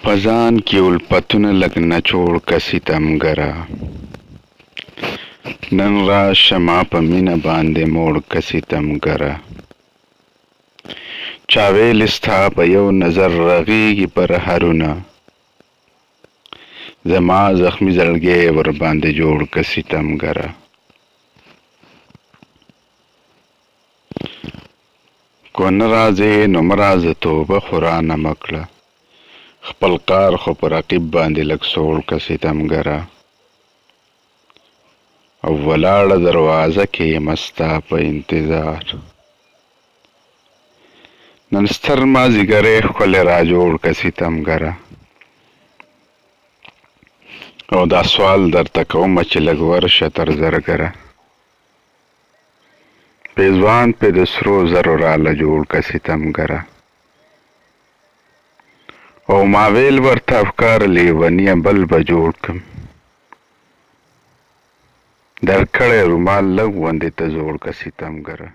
پزان کې الفتونه لږ نچوړ که ستمګره نن راشه ما په مینه باندې موړ که ستمګره چا ویل ستا په یو نظر رغیږي پرهرونه زما زخمي زړګی ورباندې جوړ که ستمګره کو نه راځې نو مه راځه توبه خو رانه مه کړه خپل کار خو په رقیب باندې لږ سوړ که ستمګره او ولاړه دروازه کې یم ستا په انتظار نن ستر مازدیګری ښکلی را جوړ که ستمګره او دا سوال درته کومه چې لږ ورشه تر زرګره پیزوان پې د سرو زرو راله جوړ که ستمګره او ما ویل ورته افکار لیونیه بل به جوړ کړم درکړی رومال لږ غوندې ته زوړ که ستمګره